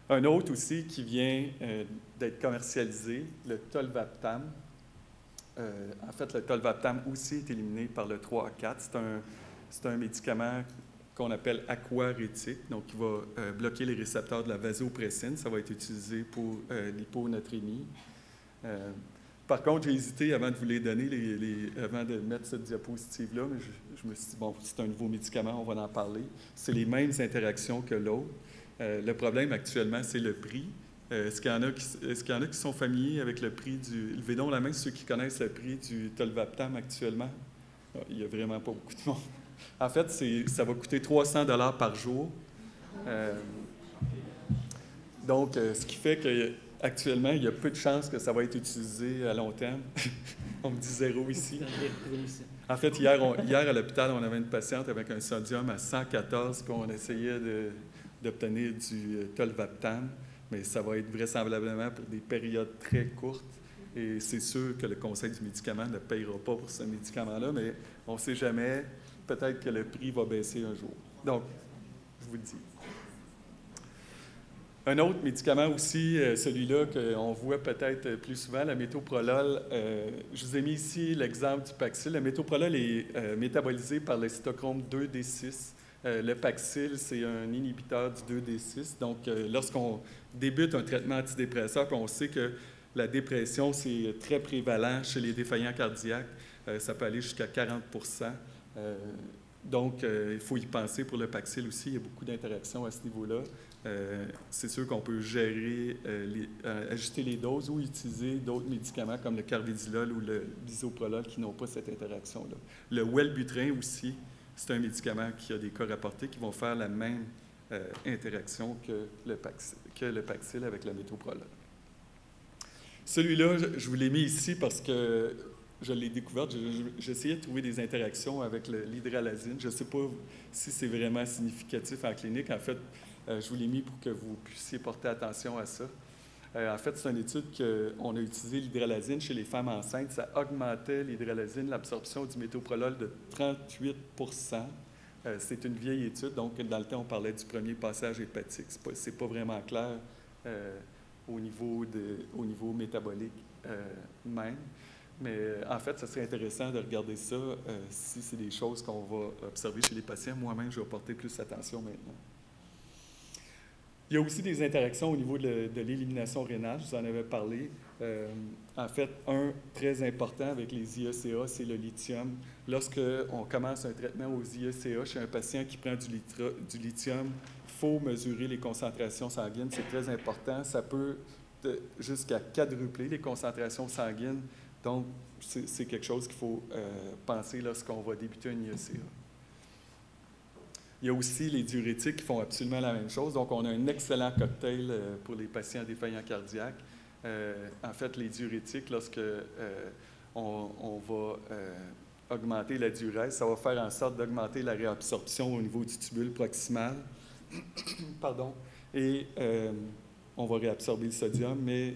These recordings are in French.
Un autre aussi qui vient d'être commercialisé, le tolvaptan. En fait, le tolvaptan aussi est éliminé par le 3A4. C'est un médicament qu'on appelle aquarétique, donc qui va bloquer les récepteurs de la vasopressine. Ça va être utilisé pour l'hyponatrémie. Par contre, j'ai hésité avant de vous les donner, avant de mettre cette diapositive-là, mais je me suis dit, bon, c'est un nouveau médicament, on va en parler. C'est les mêmes interactions que l'autre. Le problème actuellement, c'est le prix. Est-ce qu'il y en a qui sont familiers avec le prix du... Levez donc la main ceux qui connaissent le prix du tolvaptan actuellement. Ah, il n'y a vraiment pas beaucoup de monde. En fait, ça va coûter 300 $ par jour. Donc, ce qui fait qu'actuellement, il y a peu de chances que ça va être utilisé à long terme. On me dit 0 ici. En fait, hier à l'hôpital, on avait une patiente avec un sodium à 114, puis on essayait d'obtenir du tolvaptan, mais ça va être vraisemblablement pour des périodes très courtes. Et c'est sûr que le Conseil du médicament ne payera pas pour ce médicament-là, mais on ne sait jamais. Peut-être que le prix va baisser un jour. Donc, je vous le dis. Un autre médicament aussi, celui-là qu'on voit peut-être plus souvent, la métoprolol. Je vous ai mis ici l'exemple du Paxil. Le métoprolol est métabolisé par le cytochrome 2D6. Le Paxil, c'est un inhibiteur du 2D6. Donc, lorsqu'on débute un traitement antidépresseur, puis on sait que la dépression, c'est très prévalent chez les défaillants cardiaques, ça peut aller jusqu'à 40 %. Donc, il faut y penser pour le Paxil aussi. Il y a beaucoup d'interactions à ce niveau-là. C'est sûr qu'on peut gérer, ajuster les doses ou utiliser d'autres médicaments comme le carvedilol ou le bisoprolol qui n'ont pas cette interaction-là. Le Wellbutrin aussi, c'est un médicament qui a des cas rapportés qui vont faire la même interaction que le Paxil avec le métoprolol. Celui-là, je vous l'ai mis ici parce que je l'ai découvert. J'essayais de trouver des interactions avec l'hydralazine. Je ne sais pas si c'est vraiment significatif en clinique. En fait, je vous l'ai mis pour que vous puissiez porter attention à ça. En fait, c'est une étude qu'on a utilisé l'hydralazine chez les femmes enceintes. Ça augmentait l'hydralazine, l'absorption du métoprolol de 38 %. C'est une vieille étude, donc dans le temps, on parlait du premier passage hépatique. Ce n'est pas vraiment clair au niveau métabolique même. Mais en fait, ça serait intéressant de regarder ça si c'est des choses qu'on va observer chez les patients. Moi-même, je vais porter plus attention maintenant. Il y a aussi des interactions au niveau de l'élimination rénale, je vous en avais parlé. En fait, un très important avec les IECA, c'est le lithium. Lorsqu'on commence un traitement aux IECA chez un patient qui prend du lithium, il faut mesurer les concentrations sanguines, c'est très important. Ça peut jusqu'à quadrupler les concentrations sanguines. Donc, c'est quelque chose qu'il faut penser lorsqu'on va débuter un IECA. Il y a aussi les diurétiques qui font absolument la même chose. Donc, on a un excellent cocktail pour les patients défaillants cardiaques. En fait, les diurétiques, lorsque on va augmenter la diurèse, ça va faire en sorte d'augmenter la réabsorption au niveau du tubule proximal. Pardon. Et on va réabsorber le sodium, mais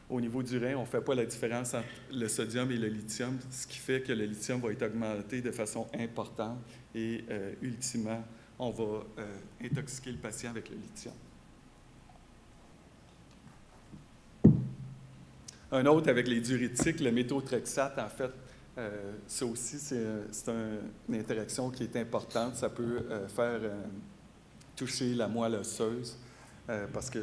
au niveau du rein, on ne fait pas la différence entre le sodium et le lithium, ce qui fait que le lithium va être augmenté de façon importante et ultimement, on va intoxiquer le patient avec le lithium. Un autre avec les diurétiques, le méthotrexate, en fait, ça aussi, c'est une interaction qui est importante. Ça peut faire toucher la moelle osseuse. Parce que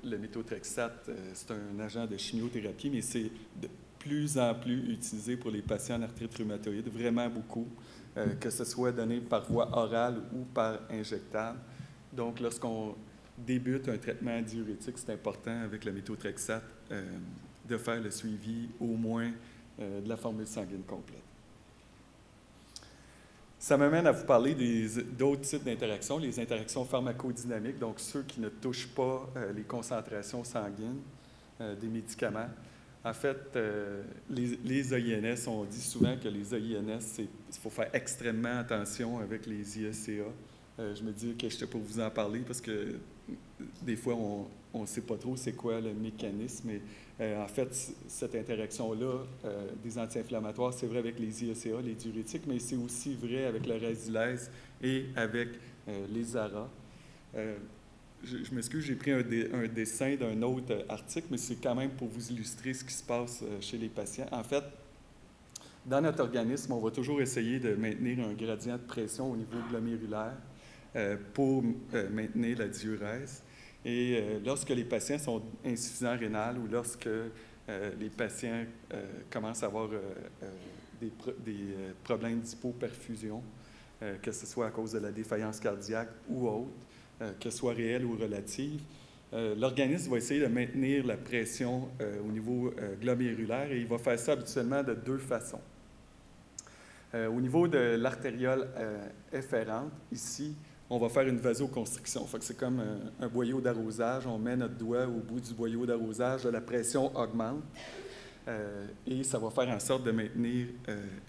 le méthotrexate, c'est un agent de chimiothérapie, mais c'est de plus en plus utilisé pour les patients en arthrite rhumatoïde, vraiment beaucoup, que ce soit donné par voie orale ou par injectable. Donc, lorsqu'on débute un traitement diurétique, c'est important avec le méthotrexate de faire le suivi au moins de la formule sanguine complète. Ça m'amène à vous parler d'autres types d'interactions, les interactions pharmacodynamiques, donc ceux qui ne touchent pas les concentrations sanguines des médicaments. En fait, les INS, on dit souvent que les INS, il faut faire extrêmement attention avec les IECA. Je me dis que j'étais pour vous en parler parce que des fois, on ne sait pas trop c'est quoi le mécanisme. Mais, en fait, cette interaction-là des anti-inflammatoires, c'est vrai avec les IECA, les diurétiques, mais c'est aussi vrai avec le Razilase et avec les ARA. je m'excuse, j'ai pris un dessin d'un autre article, mais c'est quand même pour vous illustrer ce qui se passe chez les patients. En fait, dans notre organisme, on va toujours essayer de maintenir un gradient de pression au niveau glomérulaire pour maintenir la diurèse. Et lorsque les patients sont insuffisants rénal ou lorsque les patients commencent à avoir des problèmes d'hypoperfusion, que ce soit à cause de la défaillance cardiaque ou autre, que ce soit réelle ou relative, l'organisme va essayer de maintenir la pression au niveau glomérulaire et il va faire ça habituellement de deux façons. Au niveau de l'artériole efférente, ici, on va faire une vasoconstriction. Fait que c'est comme un boyau d'arrosage. On met notre doigt au bout du boyau d'arrosage, la pression augmente et ça va faire en sorte de maintenir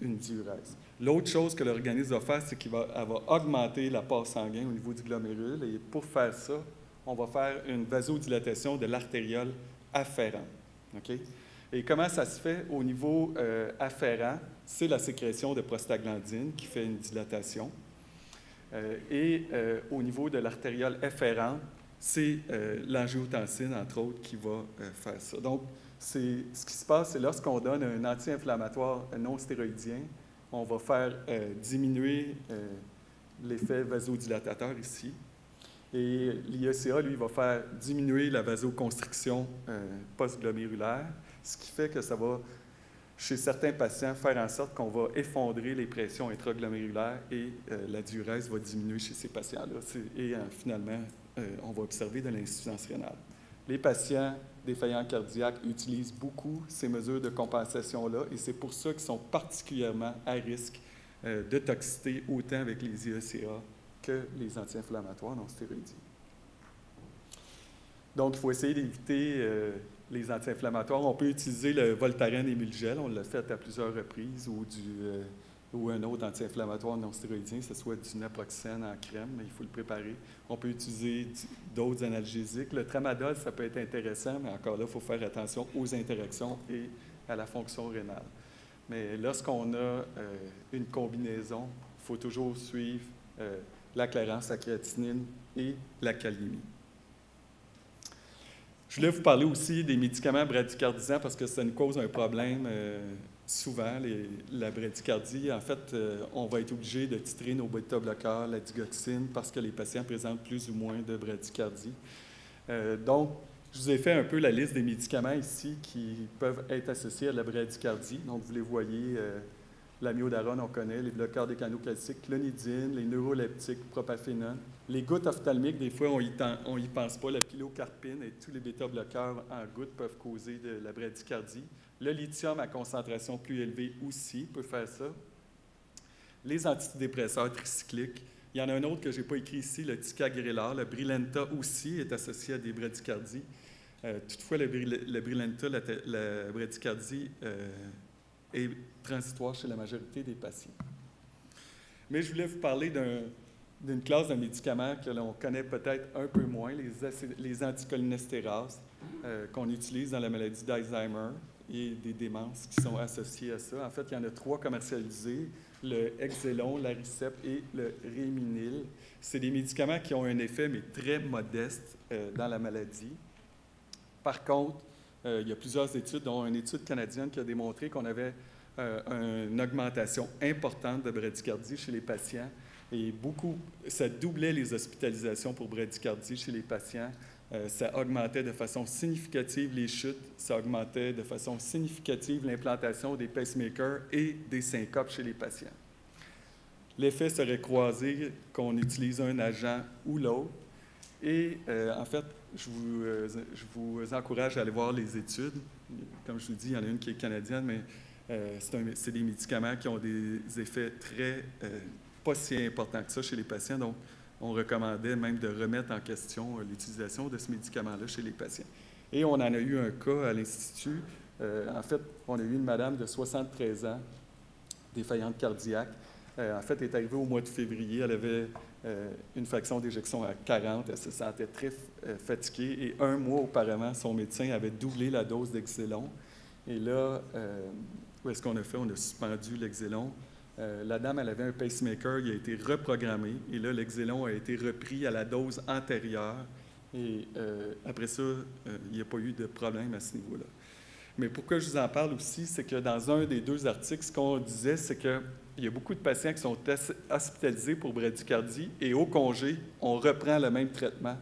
une diurèse. L'autre chose que l'organisme va faire, c'est qu'il va augmenter l'apport sanguin au niveau du glomérule et pour faire ça, on va faire une vasodilatation de l'artériole afférente. Okay? Et comment ça se fait au niveau afférent? C'est la sécrétion de prostaglandine qui fait une dilatation. Au niveau de l'artériole efférente, c'est l'angiotensine, entre autres, qui va faire ça. Donc, ce qui se passe, c'est lorsqu'on donne un anti-inflammatoire non stéroïdien, on va faire diminuer l'effet vasodilatateur ici. Et l'IECA, lui, va faire diminuer la vasoconstriction postglomérulaire, ce qui fait que ça va, chez certains patients, faire en sorte qu'on va effondrer les pressions intraglomérulaires et la diurèse va diminuer chez ces patients-là. Et finalement, on va observer de l'insuffisance rénale. Les patients défaillants cardiaques utilisent beaucoup ces mesures de compensation-là et c'est pour ça qu'ils sont particulièrement à risque de toxicité autant avec les IECA que les anti-inflammatoires non stéroïdiens. Donc, il faut essayer d'éviter les anti-inflammatoires. On peut utiliser le Voltaren Emulgel, on l'a fait à plusieurs reprises, ou un autre anti-inflammatoire non stéroïdien, que ce soit du naproxène en crème, mais il faut le préparer. On peut utiliser d'autres analgésiques. Le tramadol, ça peut être intéressant, mais encore là, il faut faire attention aux interactions et à la fonction rénale. Mais lorsqu'on a une combinaison, il faut toujours suivre la clairance, la créatinine et la kaliémie. Je voulais vous parler aussi des médicaments bradycardisants parce que ça nous cause un problème souvent, la bradycardie. En fait, on va être obligé de titrer nos bêta-bloqueurs, la digoxine, parce que les patients présentent plus ou moins de bradycardie. Donc, je vous ai fait un peu la liste des médicaments ici qui peuvent être associés à la bradycardie. Donc, vous les voyez, l'amiodarone, on connaît, les bloqueurs des canaux calciques, clonidine, les neuroleptiques, propafénone. Les gouttes ophtalmiques, des fois, on y pense pas. La pilocarpine et tous les bêta-bloqueurs en gouttes peuvent causer de la bradycardie. Le lithium à concentration plus élevée aussi peut faire ça. Les antidépresseurs tricycliques. Il y en a un autre que je n'ai pas écrit ici, le ticagrelor. Le Brilinta aussi est associé à des bradycardies. Toutefois, le Brilinta, la bradycardie est transitoire chez la majorité des patients. Mais je voulais vous parler d'une classe de médicaments que l'on connaît peut-être un peu moins, les anticholinéstérase, qu'on utilise dans la maladie d'Alzheimer et des démences qui sont associées à ça. En fait, il y en a 3 commercialisés, le Exelon, l'Aricept et le Réminil. C'est des médicaments qui ont un effet, mais très modeste dans la maladie. Par contre, il y a plusieurs études, dont une étude canadienne qui a démontré qu'on avait une augmentation importante de bradycardie chez les patients et ça doublait les hospitalisations pour bradycardie chez les patients. Ça augmentait de façon significative les chutes, ça augmentait de façon significative l'implantation des pacemakers et des syncopes chez les patients. L'effet serait croisé qu'on utilise un agent ou l'autre. Et en fait, je vous encourage à aller voir les études. Comme je vous dis, il y en a une qui est canadienne, mais c'est des médicaments qui ont des effets pas si importants que ça chez les patients. Donc, on recommandait même de remettre en question l'utilisation de ce médicament-là chez les patients. Et on en a eu un cas à l'Institut. En fait, on a eu une madame de 73 ans, défaillante cardiaque. En fait, elle est arrivée au mois de février. Elle avait une fraction d'éjection à 40. Elle se sentait très fatiguée. Et un mois auparavant, son médecin avait doublé la dose d'Exelon. Et là, où est-ce qu'on a fait? On a suspendu l'Exelon. La dame, elle avait un pacemaker, il a été reprogrammé. Et là, l'Exelon a été repris à la dose antérieure. Et après ça, il n'y a pas eu de problème à ce niveau-là. Mais pourquoi je vous en parle aussi, c'est que dans un des 2 articles, ce qu'on disait, c'est qu'il y a beaucoup de patients qui sont hospitalisés pour bradycardie et au congé, on reprend le même traitement.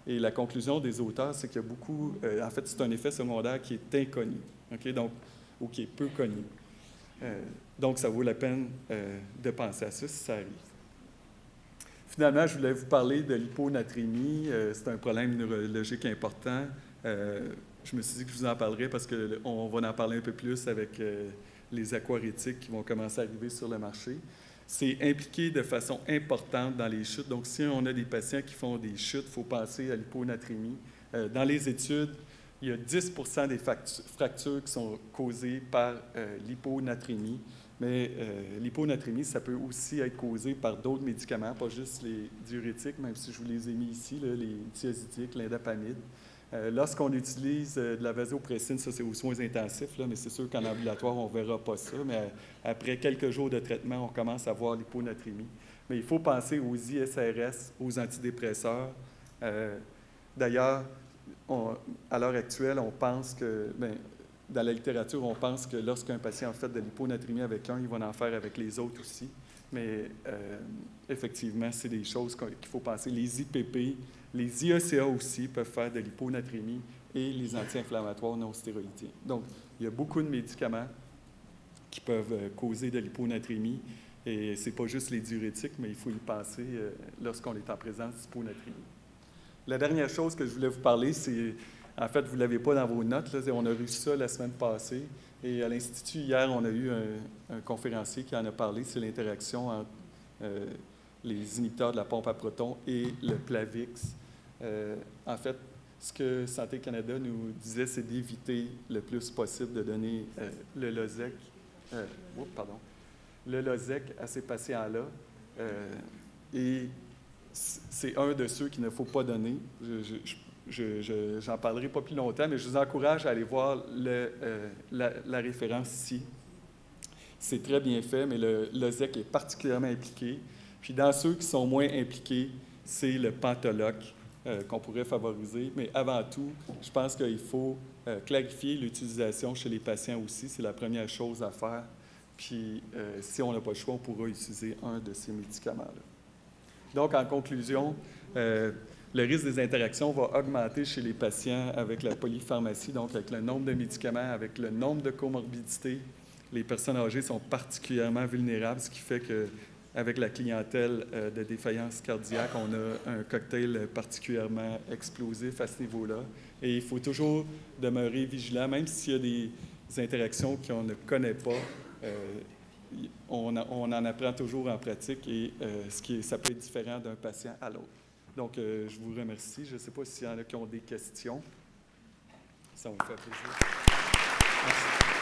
Et la conclusion des auteurs, c'est qu'il y a beaucoup... en fait, c'est un effet secondaire qui est inconnu, okay? Donc, ou qui est peu connu. Donc, ça vaut la peine de penser à ça si ça arrive. Finalement, je voulais vous parler de l'hyponatrémie. C'est un problème neurologique important. Je me suis dit que je vous en parlerais parce qu'on va en parler un peu plus avec les aquarétiques qui vont commencer à arriver sur le marché. C'est impliqué de façon importante dans les chutes. Donc, si on a des patients qui font des chutes, il faut penser à l'hyponatrémie. Dans les études, il y a 10 des fractures qui sont causées par l'hyponatrémie. Mais l'hyponatrémie, ça peut aussi être causé par d'autres médicaments, pas juste les diurétiques, même si je vous les ai mis ici, là, les thiazidiques, l'indapamide. Lorsqu'on utilise de la vasopressine, ça c'est aux soins intensifs, là, mais c'est sûr qu'en ambulatoire, on ne verra pas ça. Mais après quelques jours de traitement, on commence à voir l'hyponatrémie. Mais il faut penser aux ISRS, aux antidépresseurs. D'ailleurs, à l'heure actuelle, on pense que, dans la littérature, on pense que lorsqu'un patient a fait de l'hyponatrémie avec un, il va en faire avec les autres aussi. Mais effectivement, c'est des choses qu'il faut penser. Les IPP, les IECA aussi peuvent faire de l'hyponatrémie et les anti-inflammatoires non stéroïdiens. Donc, il y a beaucoup de médicaments qui peuvent causer de l'hyponatrémie. Et ce n'est pas juste les diurétiques, mais il faut y penser lorsqu'on est en présence d'hyponatrémie. La dernière chose que je voulais vous parler, c'est, en fait, vous ne l'avez pas dans vos notes, là, on a reçu ça la semaine passée. Et à l'Institut, hier, on a eu un conférencier qui en a parlé, c'est l'interaction entre les inhibiteurs de la pompe à protons et le Plavix. En fait, ce que Santé Canada nous disait, c'est d'éviter le plus possible de donner le Losec à ces patients-là. Et c'est un de ceux qu'il ne faut pas donner. J'en parlerai pas plus longtemps, mais je vous encourage à aller voir la référence ici. C'est très bien fait, mais le Losec est particulièrement impliqué. Puis dans ceux qui sont moins impliqués, c'est le Pentoloc qu'on pourrait favoriser. Mais avant tout, je pense qu'il faut clarifier l'utilisation chez les patients aussi. C'est la première chose à faire. Puis si on n'a pas le choix, on pourra utiliser un de ces médicaments-là. Donc, en conclusion, le risque des interactions va augmenter chez les patients avec la polypharmacie, donc avec le nombre de médicaments, avec le nombre de comorbidités. Les personnes âgées sont particulièrement vulnérables, ce qui fait qu'avec la clientèle de défaillance cardiaque, on a un cocktail particulièrement explosif à ce niveau-là. Et il faut toujours demeurer vigilant, même s'il y a des interactions qu'on ne connaît pas. On en apprend toujours en pratique et ça peut être différent d'un patient à l'autre. Donc, je vous remercie. Je ne sais pas s'il y en a qui ont des questions. Ça me fait plaisir. Merci.